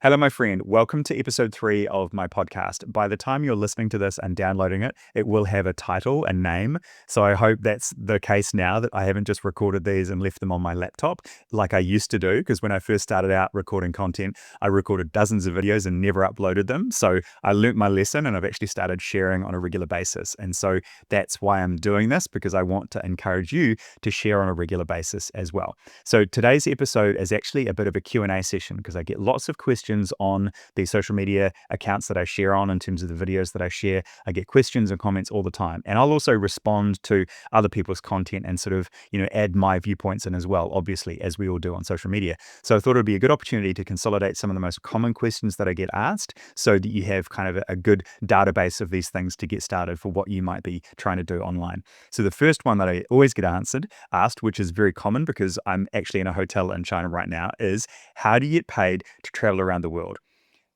Hello, my friend. Welcome to episode 3 of my podcast. By the time you're listening to this and downloading it, it will have a title, a name. So I hope that's the case now, that I haven't just recorded these and left them on my laptop like I used to do. Because when I first started out recording content, I recorded dozens of videos and never uploaded them. So I learnt my lesson and I've actually started sharing on a regular basis. And so that's why I'm doing this, because I want to encourage you to share on a regular basis as well. So today's episode is actually a bit of a Q&A session, because I get lots of questions on the social media accounts that I share on in terms of the videos that I share. I get questions and comments all the time. And I'll also respond to other people's content and sort of, add my viewpoints in as well, obviously, as we all do on social media. So I thought it'd be a good opportunity to consolidate some of the most common questions that I get asked, so that you have kind of a good database of these things to get started for what you might be trying to do online. So the first one that I always get asked, which is very common because I'm actually in a hotel in China right now, is how do you get paid to travel around the world?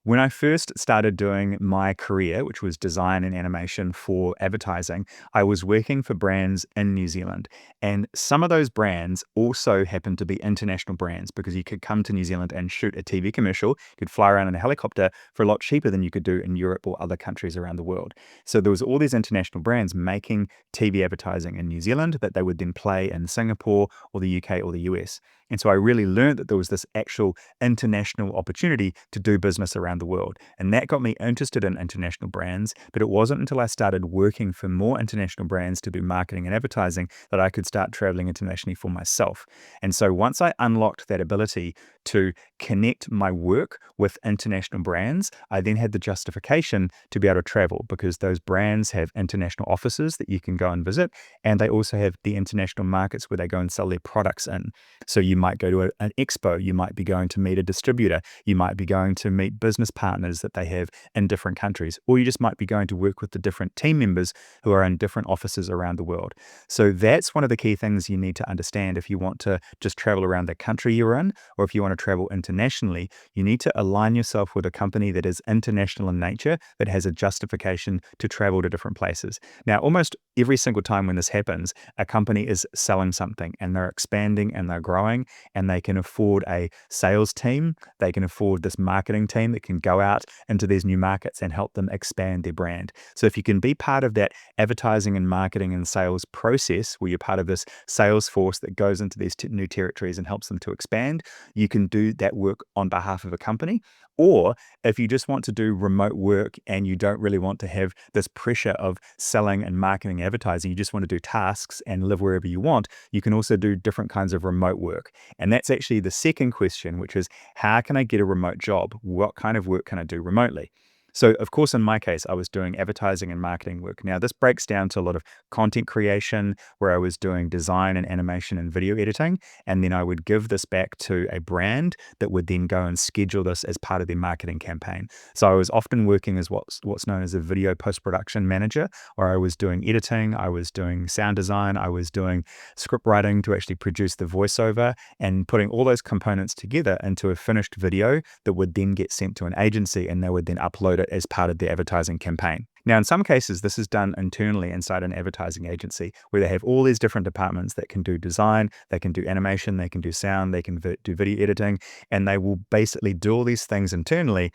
When I first started doing my career, which was design and animation for advertising, I was working for brands in New Zealand. And some of those brands also happened to be international brands, because you could come to New Zealand and shoot a TV commercial. You could fly around in a helicopter for a lot cheaper than you could do in Europe or other countries around the world. So there was all these international brands making TV advertising in New Zealand that they would then play in Singapore or the UK or the US. And so I really learned that there was this actual international opportunity to do business around the world. And that got me interested in international brands. But it wasn't until I started working for more international brands to do marketing and advertising that I could start traveling internationally for myself. And so once I unlocked that ability to connect my work with international brands, I then had the justification to be able to travel, because those brands have international offices that you can go and visit. And they also have the international markets where they go and sell their products in. So you might go to an expo, you might be going to meet a distributor, you might be going to meet business partners that they have in different countries, or you just might be going to work with the different team members who are in different offices around the world. So that's one of the key things you need to understand if you want to just travel around the country you're in, or if you want to travel internationally. You need to align yourself with a company that is international in nature, that has a justification to travel to different places. Now, almost every single time when this happens, a company is selling something and they're expanding and they're growing, and they can afford a sales team. They can afford this marketing team that can go out into these new markets and help them expand their brand. So if you can be part of that advertising and marketing and sales process, where you're part of this sales force that goes into these new territories and helps them to expand, you can do that work on behalf of a company. Or if you just want to do remote work and you don't really want to have this pressure of selling and marketing and advertising, you just want to do tasks and live wherever you want, you can also do different kinds of remote work. And that's actually the second question, which is, how can I get a remote job? What kind of work can I do remotely? So, of course, in my case, I was doing advertising and marketing work. Now, this breaks down to a lot of content creation, where I was doing design and animation and video editing. And then I would give this back to a brand that would then go and schedule this as part of their marketing campaign. So I was often working as what's known as a video post-production manager, where I was doing editing, I was doing sound design, I was doing script writing to actually produce the voiceover, and putting all those components together into a finished video that would then get sent to an agency, and they would then upload it as part of the advertising campaign. Now, in some cases, this is done internally inside an advertising agency, where they have all these different departments that can do design, they can do animation, they can do sound, they can do video editing, and they will basically do all these things internally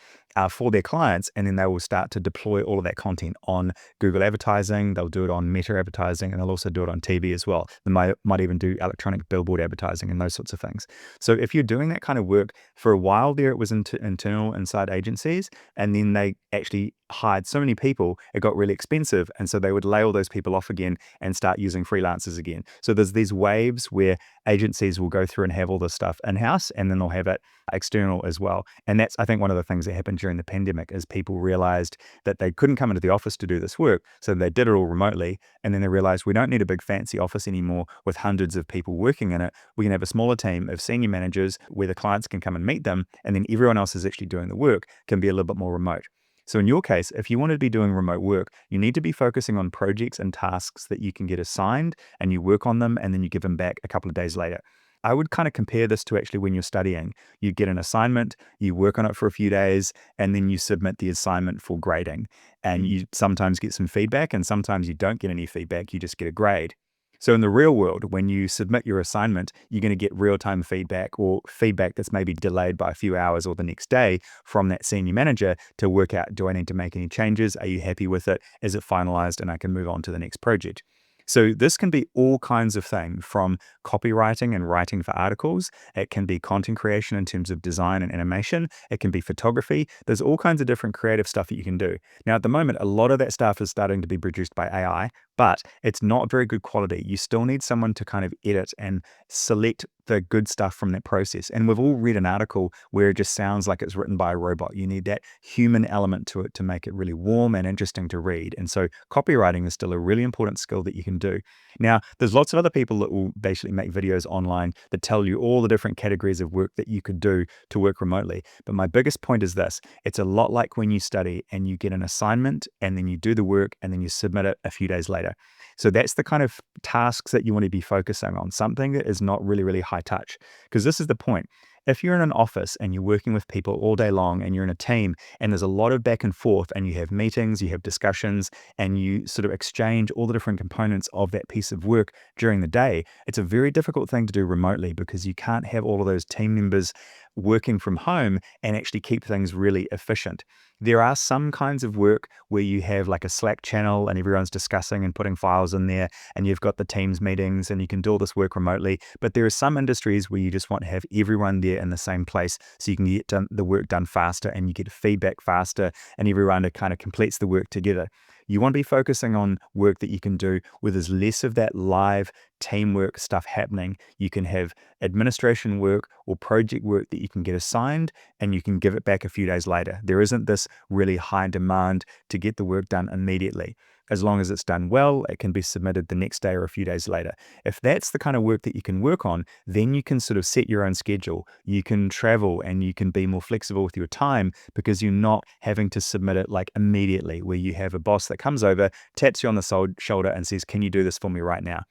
for their clients, and then they will start to deploy all of that content on Google advertising. They'll do it on Meta advertising, and they'll also do it on TV as well. They might even do electronic billboard advertising and those sorts of things. So if you're doing that kind of work, for a while there, it was internal inside agencies, and then they actually hired so many people, it got really expensive. And so they would lay all those people off again and start using freelancers again. So there's these waves where agencies will go through and have all this stuff in-house, and then they'll have it external as well. And that's, I think, one of the things that happened during the pandemic, is people realized that they couldn't come into the office to do this work. So they did it all remotely. And then they realized, we don't need a big fancy office anymore with hundreds of people working in it. We can have a smaller team of senior managers where the clients can come and meet them. And then everyone else is actually doing the work, can be a little bit more remote. So in your case, if you want to be doing remote work, you need to be focusing on projects and tasks that you can get assigned, and you work on them, and then you give them back a couple of days later. I would kind of compare this to actually when you're studying. You get an assignment, you work on it for a few days, and then you submit the assignment for grading. And you sometimes get some feedback, and sometimes you don't get any feedback, you just get a grade. So in the real world, when you submit your assignment, you're going to get real-time feedback or feedback that's maybe delayed by a few hours or the next day from that senior manager to work out, do I need to make any changes? Are you happy with it? Is it finalized? And I can move on to the next project. So this can be all kinds of things, from copywriting and writing for articles. It can be content creation in terms of design and animation. It can be photography. There's all kinds of different creative stuff that you can do. Now, at the moment, a lot of that stuff is starting to be produced by AI, but it's not very good quality. You still need someone to kind of edit and select the good stuff from that process. And we've all read an article where it just sounds like it's written by a robot. You need that human element to it to make it really warm and interesting to read. And so copywriting is still a really important skill that you can do. Now, there's lots of other people that will basically make videos online that tell you all the different categories of work that you could do to work remotely. But my biggest point is this: it's a lot like when you study and you get an assignment and then you do the work and then you submit it a few days later. So that's the kind of tasks that you want to be focusing on, something that is not really, really high touch. Because this is the point. If you're in an office and you're working with people all day long and you're in a team and there's a lot of back and forth and you have meetings, you have discussions, and you sort of exchange all the different components of that piece of work during the day, it's a very difficult thing to do remotely because you can't have all of those team members working from home and actually keep things really efficient. There are some kinds of work where you have like a Slack channel and everyone's discussing and putting files in there, and you've got the Teams meetings and you can do all this work remotely. But there are some industries where you just want to have everyone there in the same place so you can get the work done faster and you get feedback faster and everyone kind of completes the work together. You want to be focusing on work that you can do where there's less of that live teamwork stuff happening. You can have administration work or project work that you can get assigned and you can give it back a few days later. There isn't this really high demand to get the work done immediately. As long as it's done well, it can be submitted the next day or a few days later. If that's the kind of work that you can work on, then you can sort of set your own schedule. You can travel and you can be more flexible with your time because you're not having to submit it like immediately, where you have a boss that comes over, taps you on the shoulder and says, "Can you do this for me right now?"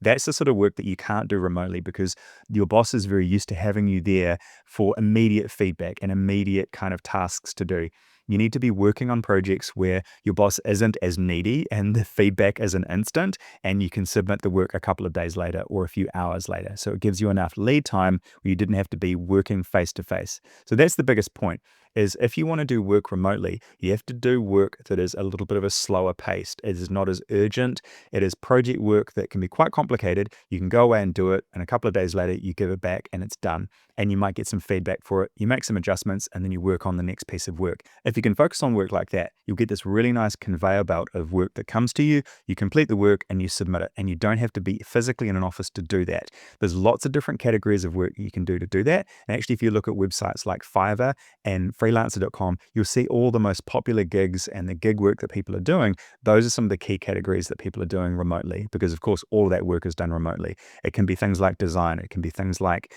That's the sort of work that you can't do remotely because your boss is very used to having you there for immediate feedback and immediate kind of tasks to do. You need to be working on projects where your boss isn't as needy and the feedback isn't instant, and you can submit the work a couple of days later or a few hours later. So it gives you enough lead time where you didn't have to be working face to face. So that's the biggest point, is if you want to do work remotely, you have to do work that is a little bit of a slower paced. It is not as urgent. It is project work that can be quite complicated. You can go away and do it, and a couple of days later, you give it back and it's done. And you might get some feedback for it. You make some adjustments and then you work on the next piece of work. If you can focus on work like that, you'll get this really nice conveyor belt of work that comes to you. You complete the work and you submit it, and you don't have to be physically in an office to do that. There's lots of different categories of work you can do that. And actually, if you look at websites like Fiverr and freelancer.com, you'll see all the most popular gigs and the gig work that people are doing. Those are some of the key categories that people are doing remotely because, of course, all of that work is done remotely. It can be things like design. It can be things like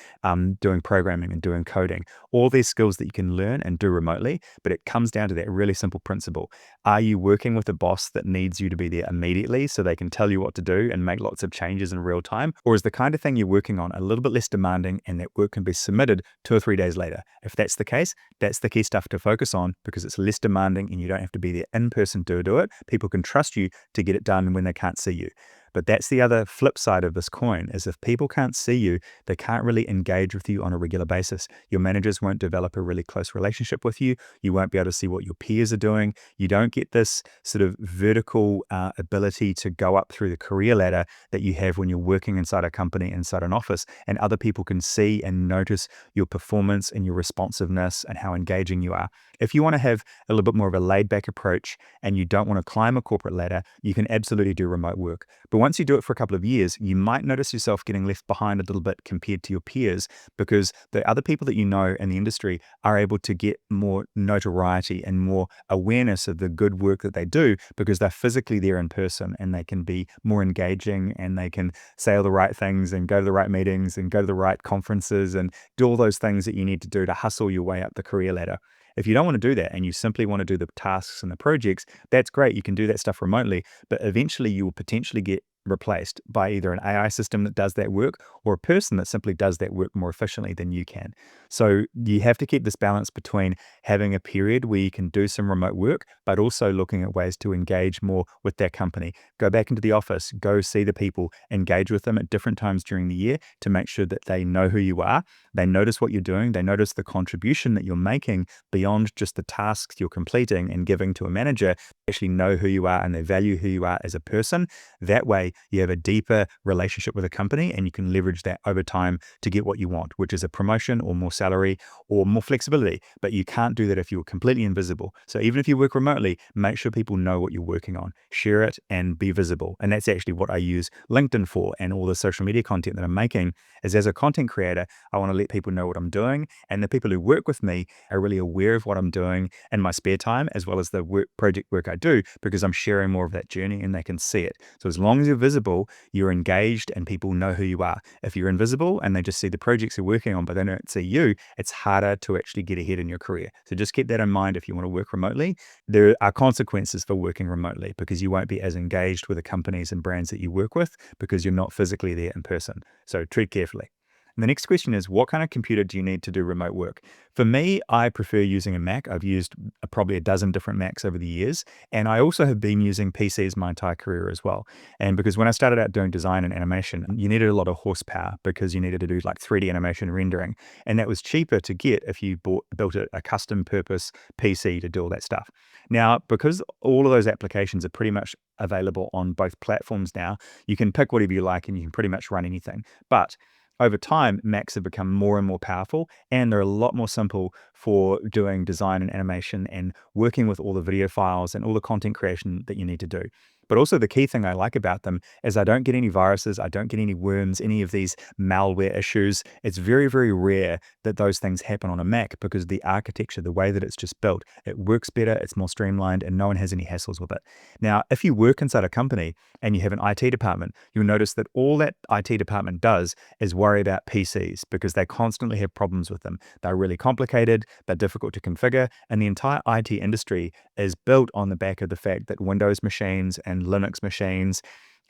doing programming and doing coding. All these skills that you can learn and do remotely, but it comes down to that really simple principle. Are you working with a boss that needs you to be there immediately so they can tell you what to do and make lots of changes in real time? Or is the kind of thing you're working on a little bit less demanding and that work can be submitted 2 or 3 days later? If that's the case, that's the key stuff to focus on because it's less demanding and you don't have to be there in person to do it. People can trust you to get it done when they can't see you. But that's the other flip side of this coin, is if people can't see you, they can't really engage with you on a regular basis. Your managers won't develop a really close relationship with you. You won't be able to see what your peers are doing. You don't get this sort of vertical ability to go up through the career ladder that you have when you're working inside a company, inside an office, and other people can see and notice your performance and your responsiveness and how engaging you are. If you want to have a little bit more of a laid back approach and you don't want to climb a corporate ladder, you can absolutely do remote work. But once you do it for a couple of years, you might notice yourself getting left behind a little bit compared to your peers because the other people that you know in the industry are able to get more notoriety and more awareness of the good work that they do because they're physically there in person and they can be more engaging and they can say all the right things and go to the right meetings and go to the right conferences and do all those things that you need to do to hustle your way up the career ladder. If you don't want to do that and you simply want to do the tasks and the projects, that's great. You can do that stuff remotely, but eventually you will potentially get replaced by either an AI system that does that work or a person that simply does that work more efficiently than you can. So you have to keep this balance between having a period where you can do some remote work, but also looking at ways to engage more with that company. Go back into the office, go see the people, engage with them at different times during the year to make sure that they know who you are, they notice what you're doing, they notice the contribution that you're making beyond just the tasks you're completing and giving to a manager, actually know who you are and they value who you are as a person. That way, you have a deeper relationship with a company and you can leverage that over time to get what you want, which is a promotion or more salary or more flexibility. But you can't do that if you're completely invisible. So even if you work remotely, make sure people know what you're working on, share it and be visible. And that's actually what I use LinkedIn for, and all the social media content that I'm making is, as a content creator, I want to let people know what I'm doing. And the people who work with me are really aware of what I'm doing in my spare time, as well as the project work I do, because I'm sharing more of that journey and they can see it. So as long as you're visible, you're engaged and people know who you are. If you're invisible and they just see the projects you're working on, but they don't see you, it's harder to actually get ahead in your career. So just keep that in mind if you want to work remotely. There are consequences for working remotely because you won't be as engaged with the companies and brands that you work with because you're not physically there in person. So tread carefully. And the next question is, what kind of computer do you need to do remote work? For me, I prefer using a Mac. I've used probably a dozen different Macs over the years. And I also have been using PCs my entire career as well. And because when I started out doing design and animation, you needed a lot of horsepower because you needed to do like 3D animation rendering. And that was cheaper to get if you built a custom purpose PC to do all that stuff. Now, because all of those applications are pretty much available on both platforms now, you can pick whatever you like and you can pretty much run anything. But over time, Macs have become more and more powerful, and they're a lot more simple for doing design and animation and working with all the video files and all the content creation that you need to do. But also the key thing I like about them is I don't get any viruses, I don't get any worms, any of these malware issues. It's very, very rare that those things happen on a Mac because the architecture, the way that it's just built, it works better, it's more streamlined, and no one has any hassles with it. Now, if you work inside a company and you have an IT department, you'll notice that all that IT department does is worry about PCs because they constantly have problems with them. They're really complicated, they're difficult to configure, and the entire IT industry is built on the back of the fact that Windows machines and Linux machines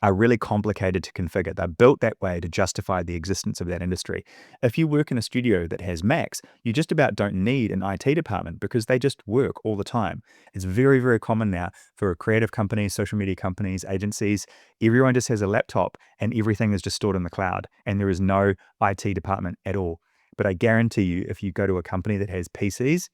are really complicated to configure. They're built that way to justify the existence of that industry. If you work in a studio that has Macs, you just about don't need an IT department because they just work all the time. It's very, very common now for creative companies, social media companies, agencies. Everyone just has a laptop and everything is just stored in the cloud, and there is no IT department at all. But I guarantee you, if you go to a company that has PCs,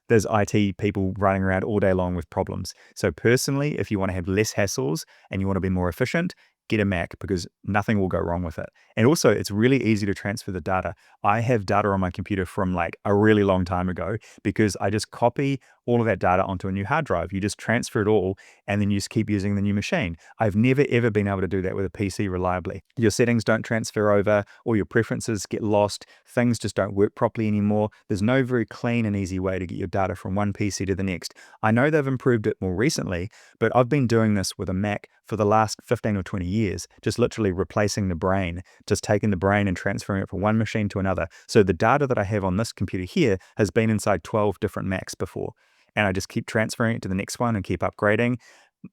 there's IT people running around all day long with problems. So personally, if you want to have less hassles and you want to be more efficient, get a Mac because nothing will go wrong with it. And also, it's really easy to transfer the data. I have data on my computer from like a really long time ago because I just copy all of that data onto a new hard drive. You just transfer it all and then you just keep using the new machine. I've never ever been able to do that with a PC reliably. Your settings don't transfer over, or your preferences get lost. Things just don't work properly anymore. There's no very clean and easy way to get your data from one PC to the next. I know they've improved it more recently, but I've been doing this with a Mac for the last 15 or 20 years, just literally replacing the brain, just taking the brain and transferring it from one machine to another. So the data that I have on this computer here has been inside 12 different Macs before. And I just keep transferring it to the next one and keep upgrading.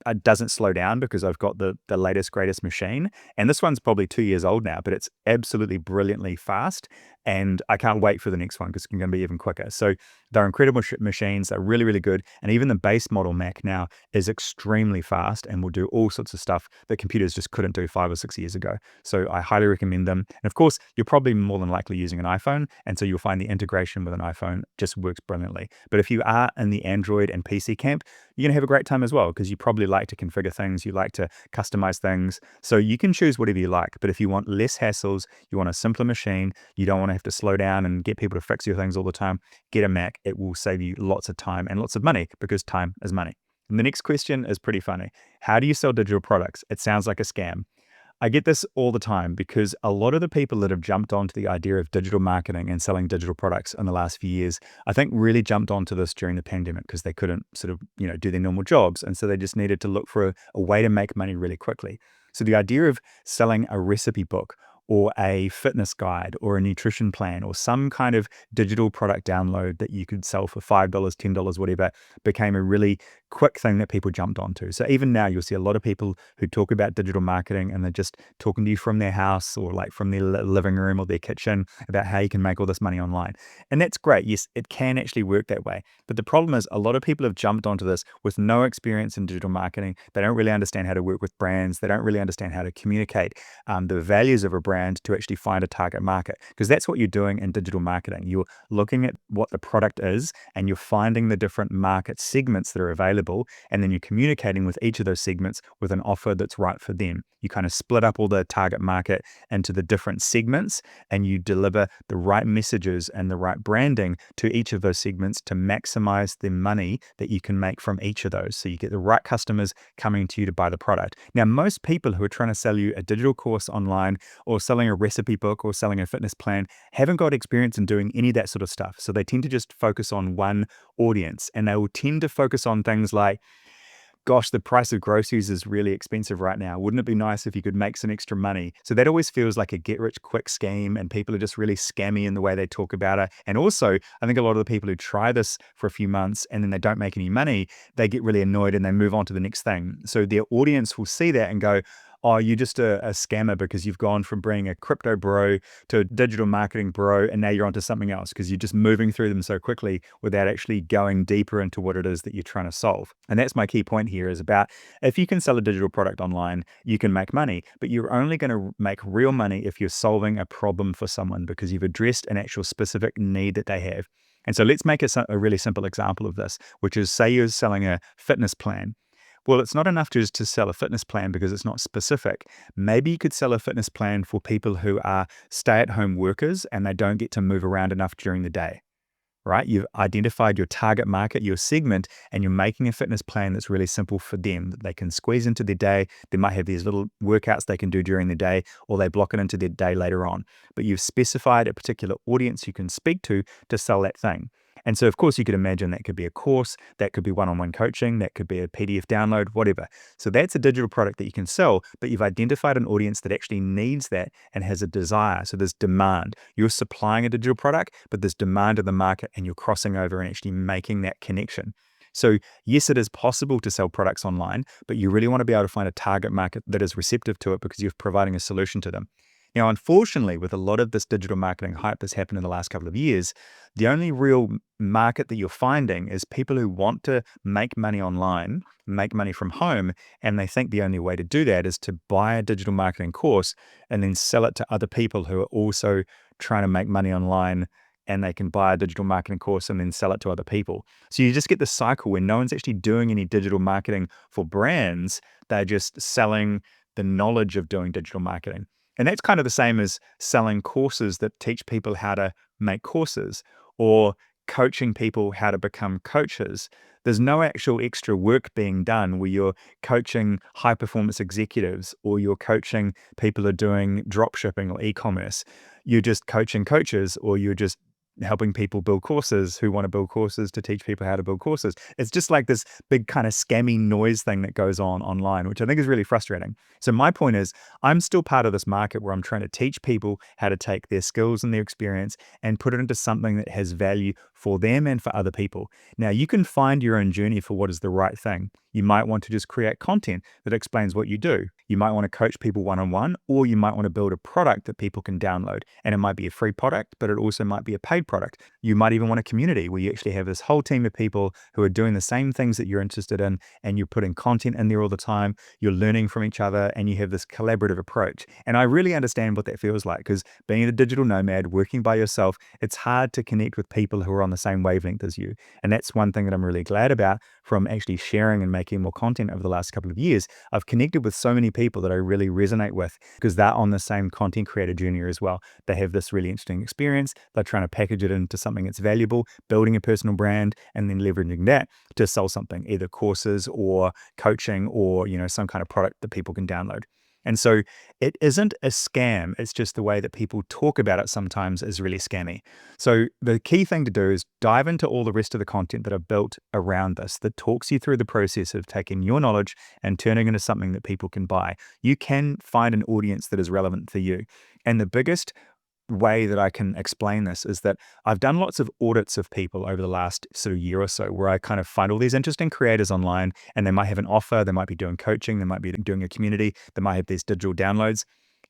It doesn't slow down because I've got the latest, greatest machine. And this one's probably 2 years old now, but it's absolutely brilliantly fast. And I can't wait for the next one because it's going to be even quicker. So they're incredible machines. They're really, really good. And even the base model Mac now is extremely fast and will do all sorts of stuff that computers just couldn't do 5 or 6 years ago. So I highly recommend them. And of course, you're probably more than likely using an iPhone. And so you'll find the integration with an iPhone just works brilliantly. But if you are in the Android and PC camp, you're going to have a great time as well because you probably like to configure things, you like to customize things. So you can choose whatever you like. But if you want less hassles, you want a simpler machine, you don't want to have to slow down and get people to fix your things all the time, get a Mac. It will save you lots of time and lots of money because time is money. And the next question is pretty funny. How do you sell digital products? It sounds like a scam. I get this all the time because a lot of the people that have jumped onto the idea of digital marketing and selling digital products in the last few years, I think really jumped onto this during the pandemic because they couldn't sort of, do their normal jobs. And so they just needed to look for a way to make money really quickly. So the idea of selling a recipe book or a fitness guide or a nutrition plan or some kind of digital product download that you could sell for $5, $10, whatever, became a really quick thing that people jumped onto. So even now you'll see a lot of people who talk about digital marketing and they're just talking to you from their house or like from their living room or their kitchen about how you can make all this money online. And that's great. Yes, it can actually work that way. But the problem is a lot of people have jumped onto this with no experience in digital marketing. They don't really understand how to work with brands. They don't really understand how to communicate the values of a brand to actually find a target market, because that's what you're doing in digital marketing. You're looking at what the product is and you're finding the different market segments that are available, and then you're communicating with each of those segments with an offer that's right for them. You kind of split up all the target market into the different segments and you deliver the right messages and the right branding to each of those segments to maximize the money that you can make from each of those. So you get the right customers coming to you to buy the product. Now, most people who are trying to sell you a digital course online or selling a recipe book or selling a fitness plan haven't got experience in doing any of that sort of stuff. So they tend to just focus on one audience, and they will tend to focus on things like, gosh, the price of groceries is really expensive right now. Wouldn't it be nice if you could make some extra money? So that always feels like a get rich quick scheme, and people are just really scammy in the way they talk about it. And also, I think a lot of the people who try this for a few months and then they don't make any money, they get really annoyed and they move on to the next thing. So their audience will see that and go, oh, you're just a scammer because you've gone from being a crypto bro to a digital marketing bro, and now you're onto something else because you're just moving through them so quickly without actually going deeper into what it is that you're trying to solve. And that's my key point here, is about if you can sell a digital product online, you can make money, but you're only going to make real money if you're solving a problem for someone because you've addressed an actual specific need that they have. And so let's make a really simple example of this, which is, say you're selling a fitness plan. Well, it's not enough just to sell a fitness plan because it's not specific. Maybe you could sell a fitness plan for people who are stay-at-home workers and they don't get to move around enough during the day, right? You've identified your target market, your segment, and you're making a fitness plan that's really simple for them, that they can squeeze into their day. They might have these little workouts they can do during the day, or they block it into their day later on. But you've specified a particular audience you can speak to sell that thing. And so, of course, you could imagine that could be a course, that could be one-on-one coaching, that could be a PDF download, whatever. So that's a digital product that you can sell, but you've identified an audience that actually needs that and has a desire. So there's demand. You're supplying a digital product, but there's demand in the market, and you're crossing over and actually making that connection. So yes, it is possible to sell products online, but you really want to be able to find a target market that is receptive to it because you're providing a solution to them. Now, unfortunately, with a lot of this digital marketing hype that's happened in the last couple of years, the only real market that you're finding is people who want to make money online, make money from home, and they think the only way to do that is to buy a digital marketing course and then sell it to other people who are also trying to make money online, and they can buy a digital marketing course and then sell it to other people. So you just get the cycle where no one's actually doing any digital marketing for brands. They're just selling the knowledge of doing digital marketing. And that's kind of the same as selling courses that teach people how to make courses, or coaching people how to become coaches. There's no actual extra work being done where you're coaching high performance executives or you're coaching people who are doing drop shipping or e-commerce. You're just coaching coaches, or you're just helping people build courses who want to build courses to teach people how to build courses. It's just like this big kind of scammy noise thing that goes on online, which I think is really frustrating. So my point is, I'm still part of this market where I'm trying to teach people how to take their skills and their experience and put it into something that has value for them and for other people. Now, you can find your own journey for what is the right thing. You might want to just create content that explains what you do. You might want to coach people one-on-one, or you might want to build a product that people can download. And it might be a free product, but it also might be a paid product. You might even want a community where you actually have this whole team of people who are doing the same things that you're interested in, and you're putting content in there all the time. You're learning from each other, and you have this collaborative approach. And I really understand what that feels like, because being a digital nomad, working by yourself, it's hard to connect with people who are on the same wavelength as you. And that's one thing that I'm really glad about from actually sharing and making more content over the last couple of years. I've connected with so many people that I really resonate with because they're on the same content creator journey as well. They have this really interesting experience. They're trying to package it into something that's valuable, building a personal brand, and then leveraging that to sell something, either courses or coaching or, some kind of product that people can download. And so it isn't a scam. It's just the way that people talk about it sometimes is really scammy. So the key thing to do is dive into all the rest of the content that are built around this that talks you through the process of taking your knowledge and turning it into something that people can buy. You can find an audience that is relevant for you. And the biggest way that I can explain this is that I've done lots of audits of people over the last sort of year or so where I kind of find all these interesting creators online, and they might have an offer, they might be doing coaching, they might be doing a community, they might have these digital downloads.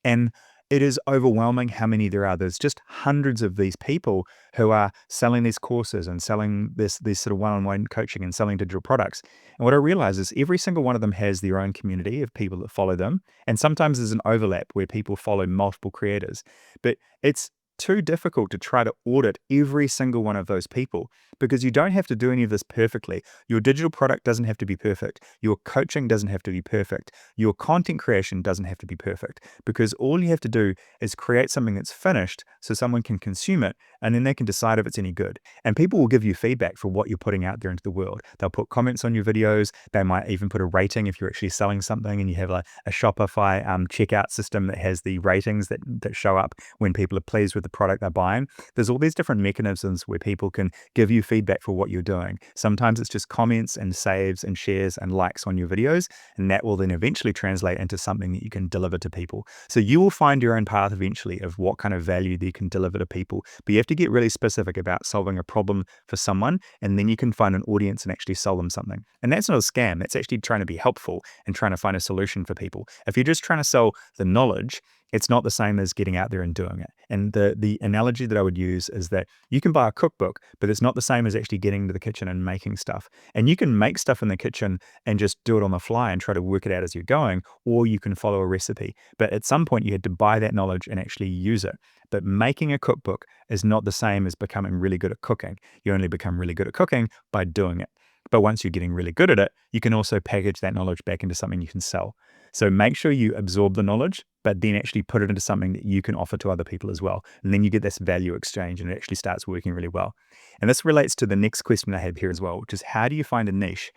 And it is overwhelming how many there are. There's just hundreds of these people who are selling these courses and selling this sort of one-on-one coaching and selling digital products. And what I realize is every single one of them has their own community of people that follow them. And sometimes there's an overlap where people follow multiple creators. But it's too difficult to try to audit every single one of those people because you don't have to do any of this perfectly. Your digital product doesn't have to be perfect. Your coaching doesn't have to be perfect. Your content creation doesn't have to be perfect, because all you have to do is create something that's finished so someone can consume it, and then they can decide if it's any good. And people will give you feedback for what you're putting out there into the world. They'll put comments on your videos. They might even put a rating if you're actually selling something and you have a Shopify checkout system that has the ratings that show up when people are pleased with the product they're buying. There's all these different mechanisms where people can give you feedback for what you're doing. Sometimes it's just comments and saves and shares and likes on your videos, and that will then eventually translate into something that you can deliver to people. So you will find your own path eventually of what kind of value that you can deliver to people, but you have to get really specific about solving a problem for someone, and then you can find an audience and actually sell them something. And that's not a scam. That's actually trying to be helpful and trying to find a solution for people. If you're just trying to sell the knowledge, it's not the same as getting out there and doing it. And the analogy that I would use is that you can buy a cookbook, but it's not the same as actually getting into the kitchen and making stuff. And you can make stuff in the kitchen and just do it on the fly and try to work it out as you're going, or you can follow a recipe. But at some point you had to buy that knowledge and actually use it. But making a cookbook is not the same as becoming really good at cooking. You only become really good at cooking by doing it. But once you're getting really good at it, you can also package that knowledge back into something you can sell. So make sure you absorb the knowledge, but then actually put it into something that you can offer to other people as well. And then you get this value exchange and it actually starts working really well. And this relates to the next question I have here as well, which is how do you find a niche?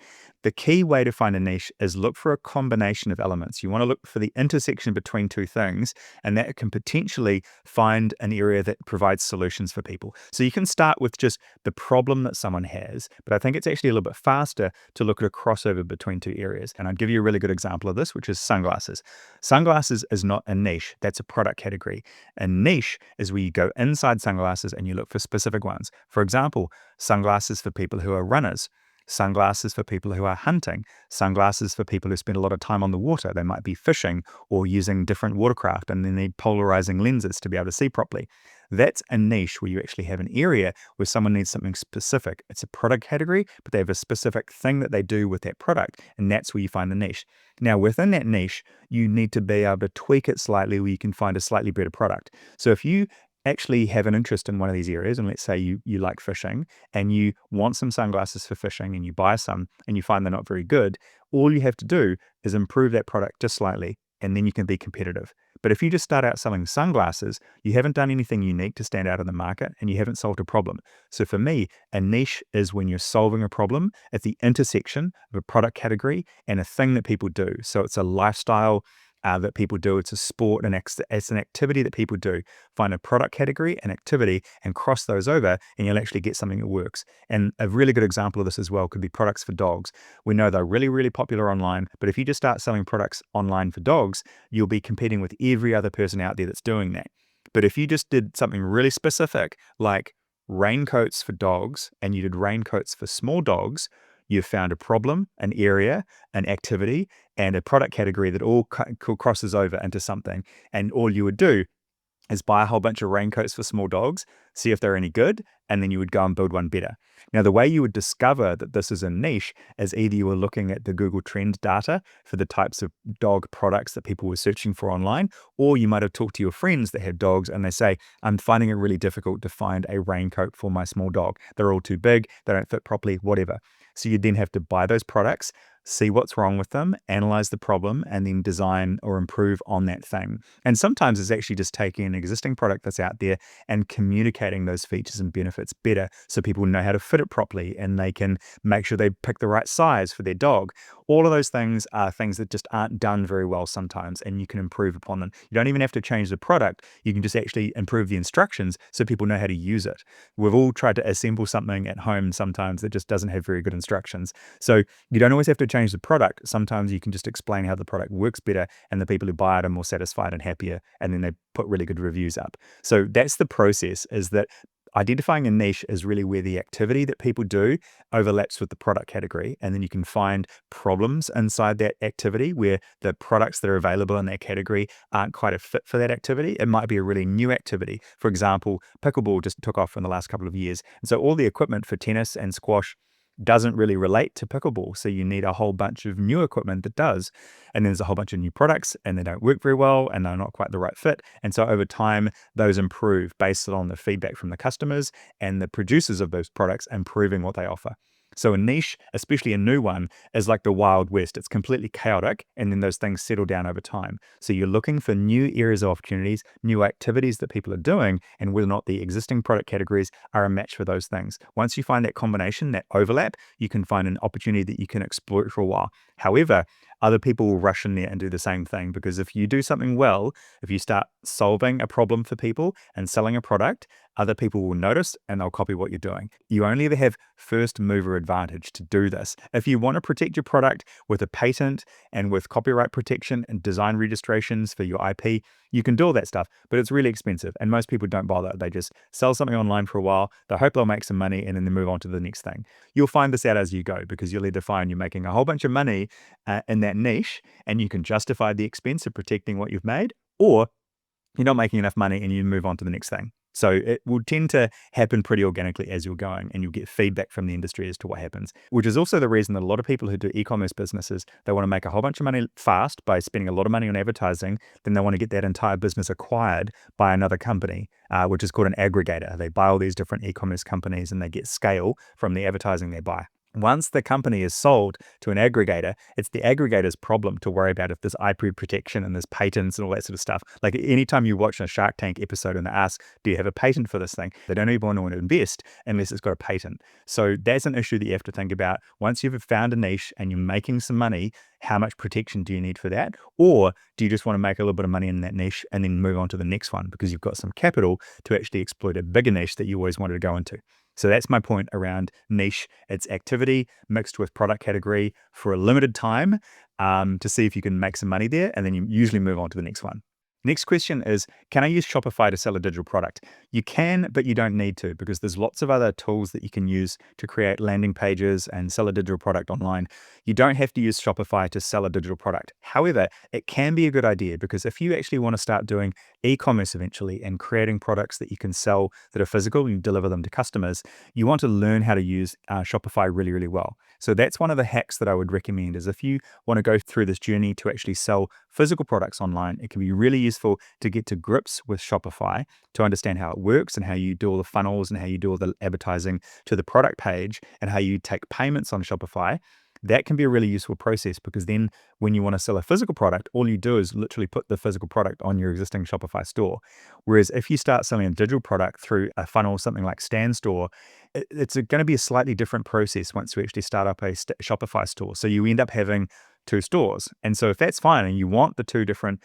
The key way to find a niche is look for a combination of elements. You want to look for the intersection between two things, and that can potentially find an area that provides solutions for people. So you can start with just the problem that someone has, but I think it's actually a little bit faster to look at a crossover between two areas. And I'd give you a really good example of this, which is sunglasses. Sunglasses is not a niche, that's a product category. A niche is where you go inside sunglasses and you look for specific ones. For example, sunglasses for people who are runners, sunglasses for people who are hunting, sunglasses for people who spend a lot of time on the water. They might be fishing or using different watercraft and they need polarizing lenses to be able to see properly. That's a niche where you actually have an area where someone needs something specific. It's a product category, but they have a specific thing that they do with that product, and that's where you find the niche. Now, within that niche, you need to be able to tweak it slightly where you can find a slightly better product. So if you actually have an interest in one of these areas, and let's say you like fishing and you want some sunglasses for fishing and you buy some and you find they're not very good, all you have to do is improve that product just slightly and then you can be competitive. But if you just start out selling sunglasses, you haven't done anything unique to stand out in the market and you haven't solved a problem. So for me, a niche is when you're solving a problem at the intersection of a product category and a thing that people do. So it's a lifestyle that people do. It's a sport and it's an activity that people do. Find a product category, an activity, and cross those over, and you'll actually get something that works. And a really good example of this as well could be products for dogs. We know they're really, really popular online, but if you just start selling products online for dogs, you'll be competing with every other person out there that's doing that. But if you just did something really specific, like raincoats for dogs, and you did raincoats for small dogs, you've found a problem, an area, an activity, and a product category that all crosses over into something. And all you would do is buy a whole bunch of raincoats for small dogs, see if they're any good, and then you would go and build one better. Now, the way you would discover that this is a niche is either you were looking at the Google Trend data for the types of dog products that people were searching for online, or you might have talked to your friends that have dogs and they say, I'm finding it really difficult to find a raincoat for my small dog. They're all too big, they don't fit properly, whatever. So you then have to buy those products, see what's wrong with them, analyze the problem, and then design or improve on that thing. And sometimes it's actually just taking an existing product that's out there and communicating those features and benefits better so people know how to fit it properly and they can make sure they pick the right size for their dog. All of those things are things that just aren't done very well sometimes, and you can improve upon them. You don't even have to change the product. You can just actually improve the instructions so people know how to use it. We've all tried to assemble something at home sometimes that just doesn't have very good instructions. So you don't always have to change the product. Sometimes you can just explain how the product works better, and the people who buy it are more satisfied and happier, and then they put really good reviews up. So that's the process, is that identifying a niche is really where the activity that people do overlaps with the product category. And then you can find problems inside that activity where the products that are available in that category aren't quite a fit for that activity. It might be a really new activity. For example, pickleball just took off in the last couple of years. And so all the equipment for tennis and squash doesn't really relate to pickleball. So you need a whole bunch of new equipment that does. And then there's a whole bunch of new products and they don't work very well and they're not quite the right fit. And so over time, those improve based on the feedback from the customers and the producers of those products improving what they offer. So a niche, especially a new one, is like the Wild West. It's completely chaotic, and then those things settle down over time. So you're looking for new areas of opportunities, new activities that people are doing, and whether or not the existing product categories are a match for those things. Once you find that combination, that overlap, you can find an opportunity that you can exploit for a while. However, other people will rush in there and do the same thing, because if you do something well, if you start solving a problem for people and selling a product, other people will notice and they'll copy what you're doing. You only ever have first mover advantage to do this. If you want to protect your product with a patent and with copyright protection and design registrations for your IP, you can do all that stuff, but it's really expensive and most people don't bother. They just sell something online for a while, they hope they'll make some money, and then they move on to the next thing. You'll find this out as you go, because you'll either find you're making a whole bunch of money in that niche and you can justify the expense of protecting what you've made, or you're not making enough money and you move on to the next thing. So it will tend to happen pretty organically as you're going, and you'll get feedback from the industry as to what happens, which is also the reason that a lot of people who do e-commerce businesses, they want to make a whole bunch of money fast by spending a lot of money on advertising. Then they want to get that entire business acquired by another company, which is called an aggregator. They buy all these different e-commerce companies and they get scale from the advertising they buy. Once the company is sold to an aggregator, it's the aggregator's problem to worry about if there's IP protection and there's patents and all that sort of stuff. Like anytime you watch a Shark Tank episode and they ask, do you have a patent for this thing? They don't even want to invest unless it's got a patent. So that's an issue that you have to think about. Once you've found a niche and you're making some money, how much protection do you need for that? Or do you just want to make a little bit of money in that niche and then move on to the next one because you've got some capital to actually exploit a bigger niche that you always wanted to go into? So that's my point around niche. It's activity mixed with product category for a limited time to see if you can make some money there, and then you usually move on to the next one. Next question is, can I use Shopify to sell a digital product? You can, but you don't need to, because there's lots of other tools that you can use to create landing pages and sell a digital product online. You don't have to use Shopify to sell a digital product. However, it can be a good idea, because if you actually want to start doing e-commerce eventually and creating products that you can sell that are physical and you deliver them to customers, you want to learn how to use Shopify really, really well. So that's one of the hacks that I would recommend, is if you want to go through this journey to actually sell physical products online, it can be really useful to get to grips with Shopify, to understand how it works and how you do all the funnels and how you do all the advertising to the product page and how you take payments on Shopify. That can be a really useful process, because then when you want to sell a physical product, all you do is literally put the physical product on your existing Shopify store. Whereas if you start selling a digital product through a funnel, something like Stan Store, it's going to be a slightly different process once you actually start up a Shopify store. So you end up having two stores. And so if that's fine and you want the two different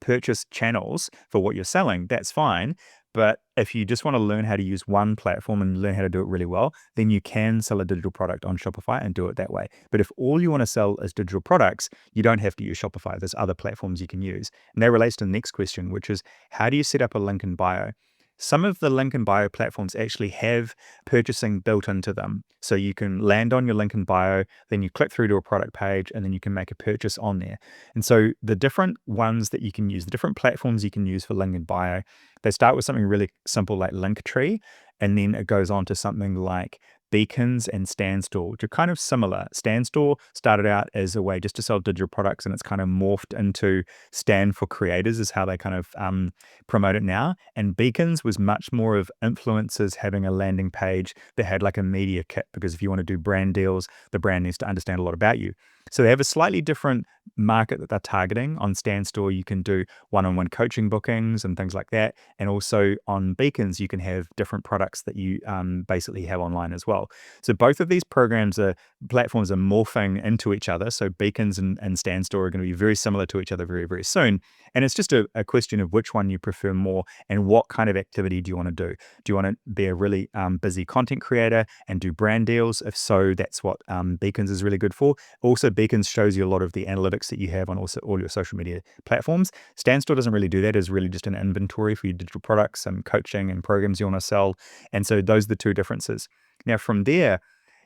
purchase channels for what you're selling, that's fine. But if you just want to learn how to use one platform and learn how to do it really well, then you can sell a digital product on Shopify and do it that way. But if all you want to sell is digital products, you don't have to use Shopify. There's other platforms you can use. And that relates to the next question, which is, how do you set up a link in bio? Some of the link in bio platforms actually have purchasing built into them. So you can land on your link in bio, then you click through to a product page, and then you can make a purchase on there. And so the different ones that you can use, the different platforms you can use for link in bio, they start with something really simple like Linktree, and then it goes on to something like Beacons and Standstore, which are kind of similar. Standstore started out as a way just to sell digital products, and it's kind of morphed into Stand for Creators is how they kind of promote it now. And Beacons was much more of influencers having a landing page that had like a media kit, because if you want to do brand deals, the brand needs to understand a lot about you. So they have a slightly different market that they're targeting. On Standstore, you can do one-on-one coaching bookings and things like that. And also on Beacons, you can have different products that you basically have online as well. So both of these platforms are morphing into each other. So Beacons and Standstore are going to be very similar to each other very, very soon. And it's just a question of which one you prefer more and what kind of activity do you want to do. Do you want to be a really busy content creator and do brand deals? If so, that's what Beacons is really good for. Also, Beacons shows you a lot of the analytics that you have on also all your social media platforms. Standstore doesn't really do that. It's really just an inventory for your digital products, some coaching and programs you want to sell. And so those are the two differences. Now, from there,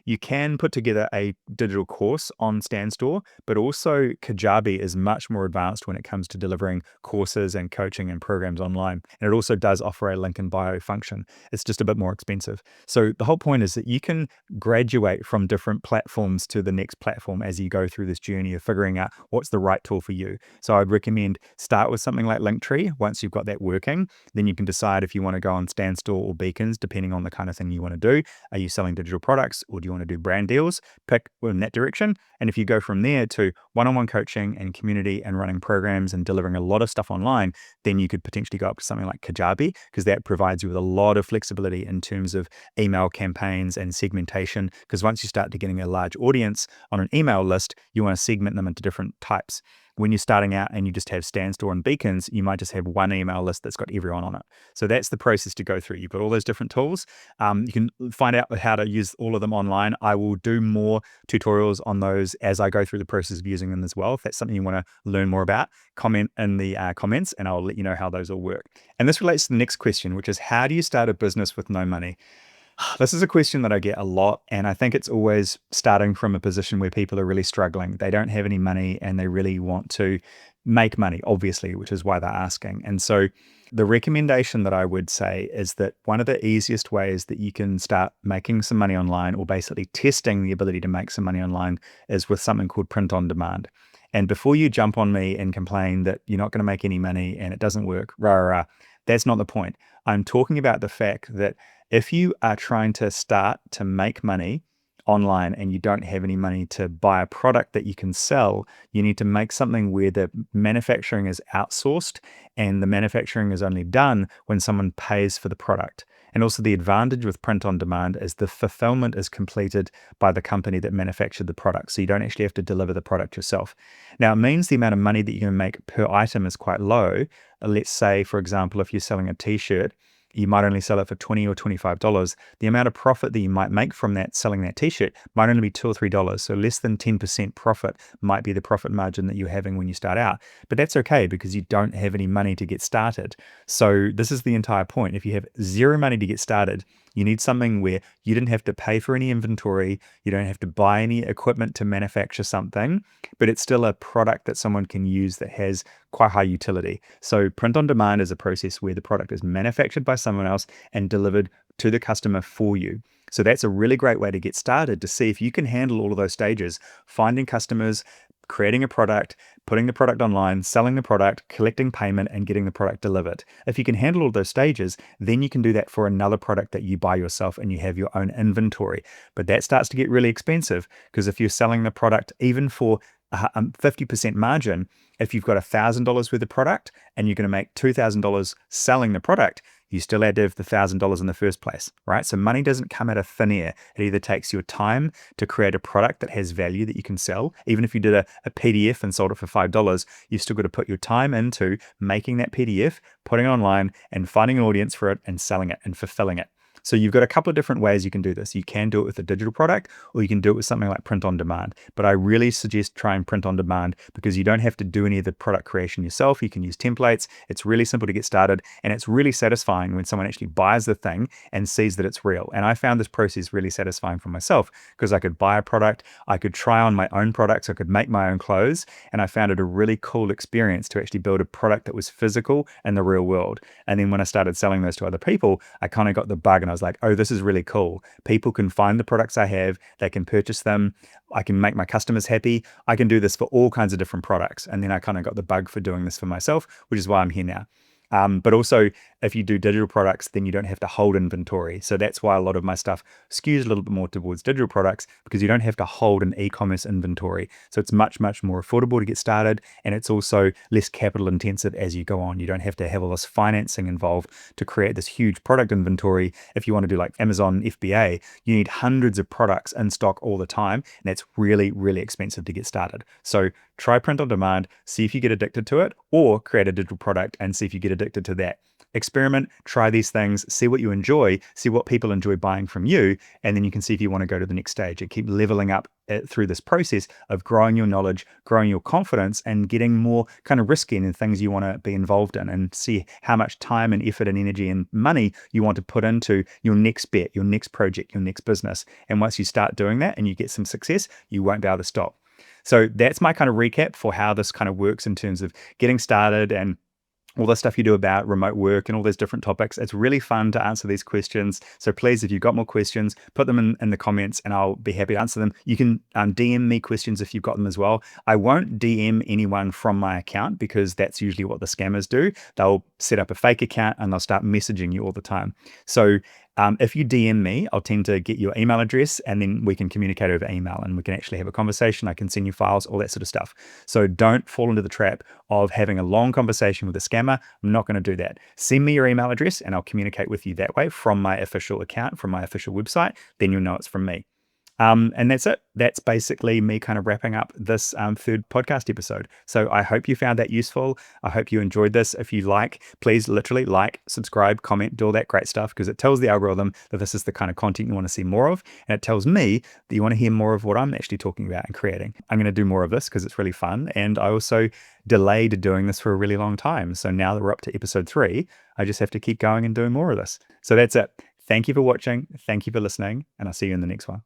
you can put together a digital course on Standstore, but also Kajabi is much more advanced when it comes to delivering courses and coaching and programs online. And it also does offer a link in bio function. It's just a bit more expensive. So the whole point is that you can graduate from different platforms to the next platform as you go through this journey of figuring out what's the right tool for you. So I'd recommend start with something like Linktree. Once you've got that working, then you can decide if you want to go on Standstore or Beacons, depending on the kind of thing you want to do. Are you selling digital products, or do you want to do brand deals? Pick in that direction. And if you go from there to one-on-one coaching and community and running programs and delivering a lot of stuff online, then you could potentially go up to something like Kajabi, because that provides you with a lot of flexibility in terms of email campaigns and segmentation. Because once you start to getting a large audience on an email list, you want to segment them into different types. When you're starting out and you just have Standstore and Beacons, you might just have one email list that's got everyone on it. So that's the process to go through. You've got all those different tools. You can find out how to use all of them online. I will do more tutorials on those as I go through the process of using them as well. If that's something you want to learn more about, comment in the comments and I'll let you know how those all work. And this relates to the next question, which is, how do you start a business with no money? This is a question that I get a lot, and I think it's always starting from a position where people are really struggling. They don't have any money and they really want to make money, obviously, which is why they're asking. And so the recommendation that I would say is that one of the easiest ways that you can start making some money online, or basically testing the ability to make some money online, is with something called print on demand. And before you jump on me and complain that you're not going to make any money and it doesn't work, that's not the point. I'm talking about the fact that if you are trying to start to make money online and you don't have any money to buy a product that you can sell, you need to make something where the manufacturing is outsourced and the manufacturing is only done when someone pays for the product. And also the advantage with print on demand is the fulfillment is completed by the company that manufactured the product. So you don't actually have to deliver the product yourself. Now it means the amount of money that you're going to make per item is quite low. Let's say, for example, if you're selling a t-shirt, you might only sell it for $20 or $25. The amount of profit that you might make from that selling that t-shirt might only be $2 or $3. So less than 10% profit might be the profit margin that you're having when you start out. But that's okay because you don't have any money to get started. So this is the entire point. If you have zero money to get started, you need something where you didn't have to pay for any inventory, you don't have to buy any equipment to manufacture something, but it's still a product that someone can use that has quite high utility. So print on demand is a process where the product is manufactured by someone else and delivered to the customer for you. So that's a really great way to get started, to see if you can handle all of those stages: finding customers, creating a product, putting the product online, selling the product, collecting payment, and getting the product delivered. If you can handle all those stages, then you can do that for another product that you buy yourself and you have your own inventory. But that starts to get really expensive, because if you're selling the product even for a 50% margin, if you've got $1,000 worth of product and you're going to make $2,000 selling the product, you still had to have the $1,000 in the first place, right? So money doesn't come out of thin air. It either takes your time to create a product that has value that you can sell. Even if you did a PDF and sold it for $5, you've still got to put your time into making that PDF, putting it online and finding an audience for it and selling it and fulfilling it. So you've got a couple of different ways you can do this. You can do it with a digital product, or you can do it with something like print on demand. But I really suggest trying print on demand, because you don't have to do any of the product creation yourself. You can use templates. It's really simple to get started, and it's really satisfying when someone actually buys the thing and sees that it's real. And I found this process really satisfying for myself, because I could buy a product, I could try on my own products, I could make my own clothes, and I found it a really cool experience to actually build a product that was physical in the real world. And then when I started selling those to other people, I kind of got the bug, and I was like, oh, this is really cool. People can find the products I have, they can purchase them. I can make my customers happy. I can do this for all kinds of different products. And then I kind of got the bug for doing this for myself, which is why I'm here now. But also, if you do digital products, then you don't have to hold inventory. So that's why a lot of my stuff skews a little bit more towards digital products, because you don't have to hold an e-commerce inventory. So it's much, much more affordable to get started. And it's also less capital intensive as you go on. You don't have to have all this financing involved to create this huge product inventory. If you want to do like Amazon FBA, you need hundreds of products in stock all the time. And that's really, really expensive to get started. So try print on demand, see if you get addicted to it, or create a digital product and see if you get addicted to that. Experiment, try these things, see what you enjoy, see what people enjoy buying from you, and then you can see if you want to go to the next stage and keep leveling up through this process of growing your knowledge, growing your confidence, and getting more kind of risky in things you want to be involved in, and see how much time and effort and energy and money you want to put into your next bet, your next project, your next business. And once you start doing that and you get some success, you won't be able to stop. So that's my kind of recap for how this kind of works in terms of getting started and all the stuff you do about remote work and all those different topics. It's really fun to answer these questions. So please, if you've got more questions, put them in the comments and I'll be happy to answer them. You can DM me questions if you've got them as well. I won't DM anyone from my account because that's usually what the scammers do. They'll set up a fake account and they'll start messaging you all the time. So if you DM me, I'll tend to get your email address and then we can communicate over email and we can actually have a conversation. I can send you files, all that sort of stuff. So don't fall into the trap of having a long conversation with a scammer. I'm not going to do that. Send me your email address and I'll communicate with you that way from my official account, from my official website. Then you'll know it's from me. And that's it. That's basically me kind of wrapping up this third podcast episode. So I hope you found that useful. I hope you enjoyed this. If you like, please literally like, subscribe, comment, do all that great stuff, because it tells the algorithm that this is the kind of content you want to see more of. And it tells me that you want to hear more of what I'm actually talking about and creating. I'm going to do more of this because it's really fun. And I also delayed doing this for a really long time. So now that we're up to episode 3, I just have to keep going and doing more of this. So that's it. Thank you for watching. Thank you for listening. And I'll see you in the next one.